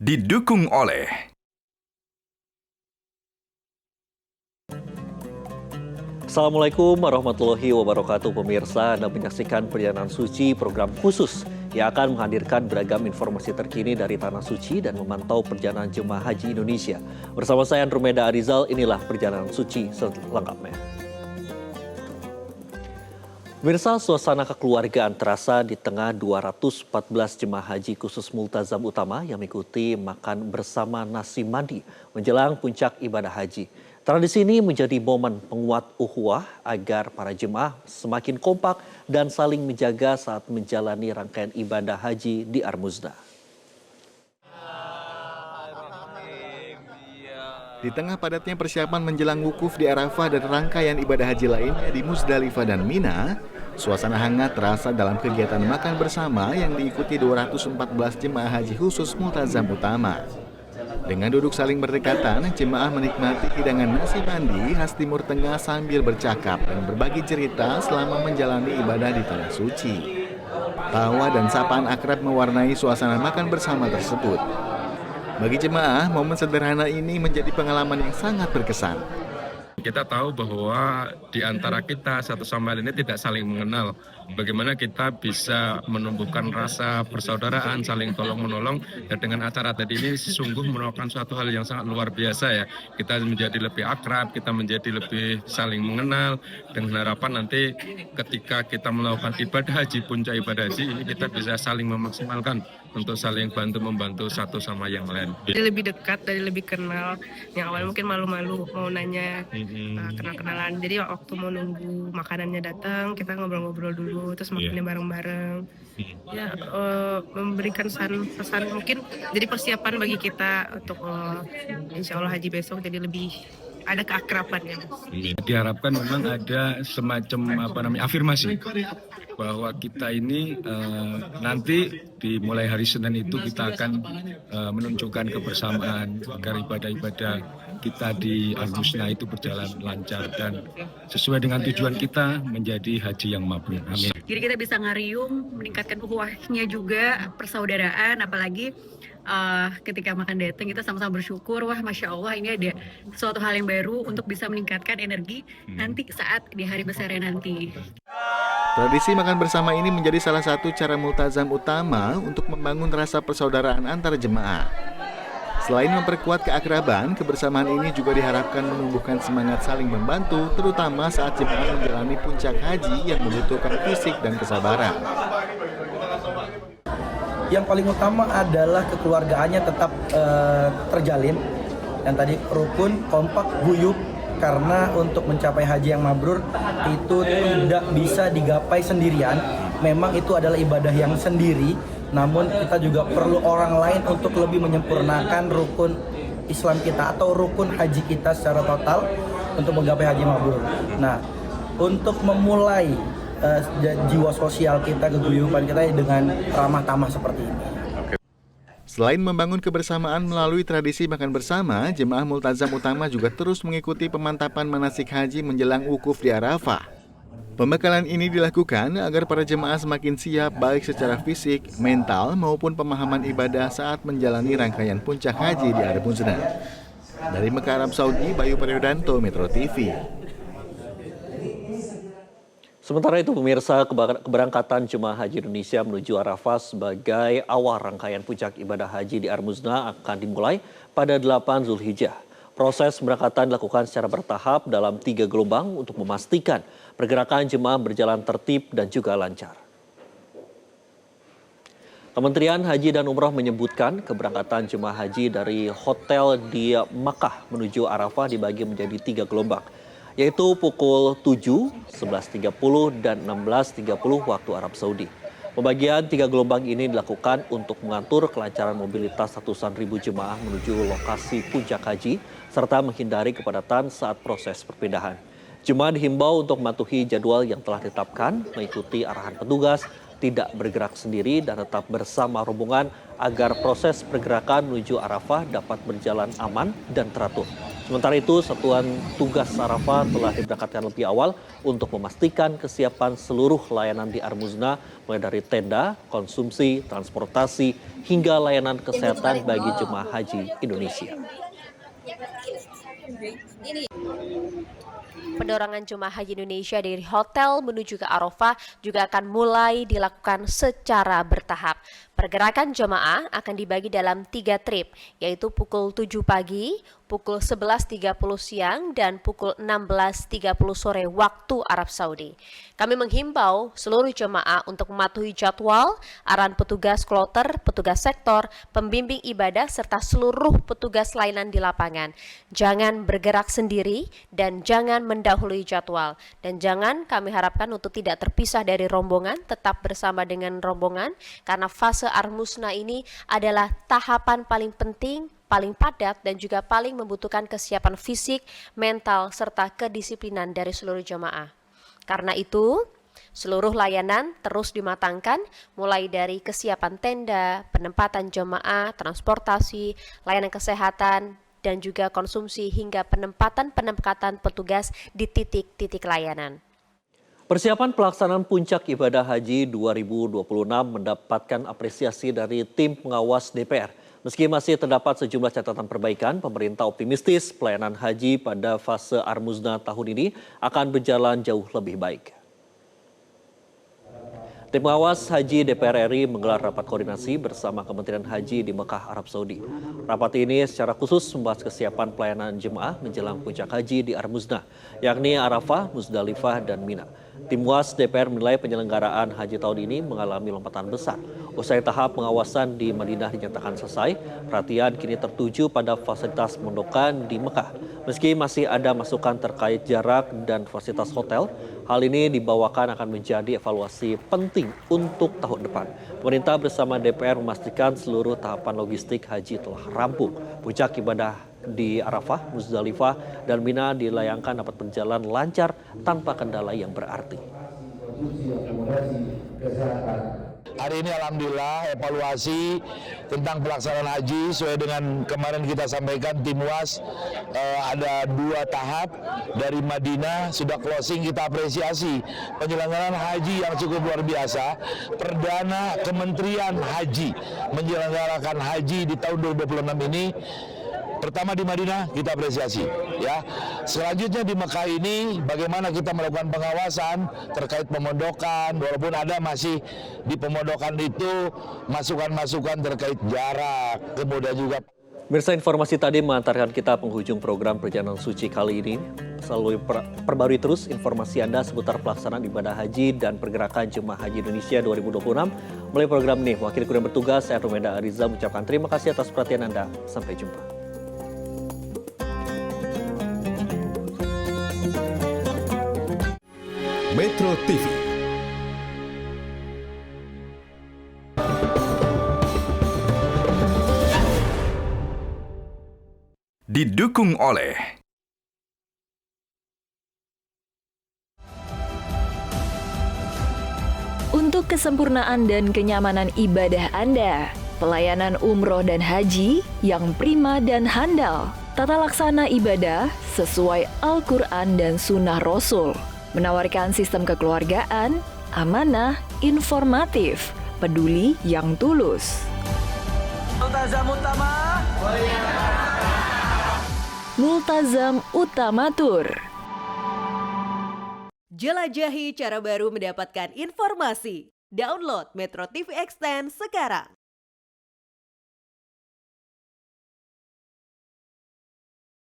didukung oleh Assalamualaikum warahmatullahi wabarakatuh pemirsa. Anda menyaksikan Perjalanan Suci, program khusus yang akan menghadirkan beragam informasi terkini dari Tanah Suci dan memantau perjalanan jemaah haji Indonesia. Bersama saya Andromeda Arizal, inilah Perjalanan Suci selengkapnya. Pemirsa, suasana kekeluargaan terasa di tengah 214 jemaah haji khusus Multazam Utama yang mengikuti makan bersama nasi mandi menjelang puncak ibadah haji. Tradisi ini menjadi momen penguat ukhuwah agar para jemaah semakin kompak dan saling menjaga saat menjalani rangkaian ibadah haji di Ar-Muzdalifah. Di tengah padatnya persiapan menjelang wukuf di Arafah dan rangkaian ibadah haji lainnya di Muzdalifah dan Mina, suasana hangat terasa dalam kegiatan makan bersama yang diikuti 214 jemaah haji khusus Multazam Utama. Dengan duduk saling berdekatan, jemaah menikmati hidangan nasi mandi khas Timur Tengah sambil bercakap dan berbagi cerita selama menjalani ibadah di Tanah Suci. Tawa dan sapaan akrab mewarnai suasana makan bersama tersebut. Bagi jemaah, momen sederhana ini menjadi pengalaman yang sangat berkesan. Kita tahu bahwa di antara kita satu sama lain ini tidak saling mengenal. Bagaimana kita bisa menumbuhkan rasa persaudaraan, saling tolong-menolong. Dan dengan acara tadi ini sungguh merupakan suatu hal yang sangat luar biasa ya. Kita menjadi lebih akrab, kita menjadi lebih saling mengenal. Dengan harapan nanti ketika kita melakukan ibadah haji, puncak ibadah haji ini kita bisa saling memaksimalkan untuk saling bantu-membantu satu sama yang lain. Jadi lebih dekat, dari lebih kenal. Yang awal mungkin malu-malu mau nanya, kenal-kenalan. Jadi waktu mau nunggu makanannya datang, kita ngobrol-ngobrol dulu, terus makannya bareng-bareng. Ya, memberikan pesan mungkin jadi persiapan bagi kita untuk insya Allah haji besok jadi lebih ada keakraban ya. Diharapkan memang ada semacam afirmasi bahwa kita ini nanti dimulai hari Senin itu kita akan menunjukkan kebersamaan agar ibadah-ibadah kita di Al-Husna itu berjalan lancar dan sesuai dengan tujuan kita menjadi haji yang mabrur. Amin. Jadi kita bisa ngariung, meningkatkan ukhuwahnya juga, persaudaraan, apalagi ketika makan datang kita sama-sama bersyukur, wah Masya Allah ini ada suatu hal yang baru untuk bisa meningkatkan energi nanti saat di hari besarnya nanti. Tradisi makan bersama ini menjadi salah satu cara Multazam Utama untuk membangun rasa persaudaraan antar jemaah. Selain memperkuat keakraban, kebersamaan ini juga diharapkan menumbuhkan semangat saling membantu, terutama saat jemaah menjalani puncak haji yang membutuhkan fisik dan kesabaran. Yang paling utama adalah kekeluargaannya tetap terjalin. Yang tadi rukun, kompak, guyup. Karena untuk mencapai haji yang mabrur itu tidak bisa digapai sendirian. Memang itu adalah ibadah yang sendiri. Namun kita juga perlu orang lain untuk lebih menyempurnakan rukun Islam kita atau rukun haji kita secara total untuk menggapai haji mabrur. Nah, untuk memulai jiwa sosial kita, keguyuban kita dengan ramah tamah seperti ini. Selain membangun kebersamaan melalui tradisi makan bersama, jemaah Multazam Utama juga terus mengikuti pemantapan manasik haji menjelang wukuf di Arafah. Pembekalan ini dilakukan agar para jemaah semakin siap baik secara fisik, mental, maupun pemahaman ibadah saat menjalani rangkaian puncak haji di Ar-Muzdalifah. Dari Mekah, Arab Saudi, Bayu Priyodanto, Metro TV. Sementara itu pemirsa, keberangkatan jemaah haji Indonesia menuju Arafah sebagai awal rangkaian puncak ibadah haji di Ar-Muzdalifah akan dimulai pada 8 Zulhijjah. Proses pemberangkatan dilakukan secara bertahap dalam 3 gelombang untuk memastikan pergerakan jemaah berjalan tertib dan juga lancar. Kementerian Haji dan Umroh menyebutkan keberangkatan jemaah haji dari hotel di Makkah menuju Arafah dibagi menjadi 3 gelombang, yaitu pukul 7, 11.30, dan 16.30 waktu Arab Saudi. Pembagian 3 gelombang ini dilakukan untuk mengatur kelancaran mobilitas ratusan ribu jemaah menuju lokasi puncak haji, serta menghindari kepadatan saat proses perpindahan. Jemaah dihimbau untuk mematuhi jadwal yang telah ditetapkan, mengikuti arahan petugas, tidak bergerak sendiri, dan tetap bersama rombongan agar proses pergerakan menuju Arafah dapat berjalan aman dan teratur. Sementara itu, Satuan Tugas Arafah telah diberangkatkan lebih awal untuk memastikan kesiapan seluruh layanan di Armuzna, mulai dari tenda, konsumsi, transportasi, hingga layanan kesehatan bagi jemaah haji Indonesia. Penerangan jemaah haji Indonesia dari hotel menuju ke Arafah juga akan mulai dilakukan secara bertahap. Pergerakan jemaah akan dibagi dalam 3 trip, yaitu pukul 7 pagi, pukul 11.30 siang, dan pukul 16.30 sore waktu Arab Saudi. Kami menghimbau seluruh jemaah untuk mematuhi jadwal, arahan petugas kloter, petugas sektor, pembimbing ibadah, serta seluruh petugas layanan di lapangan. Jangan bergerak sendiri dan jangan mendahului jadwal. Dan jangan, kami harapkan untuk tidak terpisah dari rombongan, tetap bersama dengan rombongan, karena fase Armuzna ini adalah tahapan paling penting, paling padat, dan juga paling membutuhkan kesiapan fisik, mental, serta kedisiplinan dari seluruh jemaah. Karena itu, seluruh layanan terus dimatangkan, mulai dari kesiapan tenda, penempatan jemaah, transportasi, layanan kesehatan, dan juga konsumsi hingga penempatan petugas di titik-titik layanan. Persiapan pelaksanaan puncak ibadah haji 2026 mendapatkan apresiasi dari tim pengawas DPR. Meski masih terdapat sejumlah catatan perbaikan, pemerintah optimistis pelayanan haji pada fase Armuzna tahun ini akan berjalan jauh lebih baik. Tim pengawas Haji DPR RI menggelar rapat koordinasi bersama Kementerian Haji di Mekah, Arab Saudi. Rapat ini secara khusus membahas kesiapan pelayanan jemaah menjelang puncak haji di Armuzna, yakni Arafah, Muzdalifah, dan Mina. Tim pengawas DPR menilai penyelenggaraan haji tahun ini mengalami lompatan besar. Usai tahap pengawasan di Madinah dinyatakan selesai, perhatian kini tertuju pada fasilitas mondokan di Mekah. Meski masih ada masukan terkait jarak dan fasilitas hotel, hal ini dibawakan akan menjadi evaluasi penting untuk tahun depan. Pemerintah bersama DPR memastikan seluruh tahapan logistik haji telah rampung. Puncak ibadah di Arafah, Muzdalifah, dan Mina dilayangkan dapat berjalan lancar tanpa kendala yang berarti. Hari ini alhamdulillah evaluasi tentang pelaksanaan haji sesuai dengan kemarin kita sampaikan tim UAS ada 2 tahap dari Madinah sudah closing, kita apresiasi penyelenggaraan haji yang cukup luar biasa. Perdana Kementerian Haji menyelenggarakan haji di tahun 2026 ini. Pertama di Madinah kita apresiasi, ya. Selanjutnya di Mekah ini bagaimana kita melakukan pengawasan terkait pemondokan, walaupun ada masih di pemondokan itu masukan-masukan terkait jarak, kemudian juga. Mirsa, informasi tadi mengantarkan kita penghujung program Perjalanan Suci kali ini. Selalu perbarui terus informasi Anda seputar pelaksanaan ibadah haji dan pergerakan jemaah haji Indonesia 2026. Melalui program ini, wakil kurang bertugas saya Rumeda Ariza mengucapkan terima kasih atas perhatian Anda. Sampai jumpa. Metro TV. Didukung oleh untuk kesempurnaan dan kenyamanan ibadah Anda, pelayanan umroh dan haji yang prima dan handal, tata laksana ibadah sesuai Al-Quran dan Sunnah Rasul, menawarkan sistem kekeluargaan, amanah, informatif, peduli yang tulus. Multazam Utamatur. Jelajahi cara baru mendapatkan informasi. Download Metro TV Extend sekarang.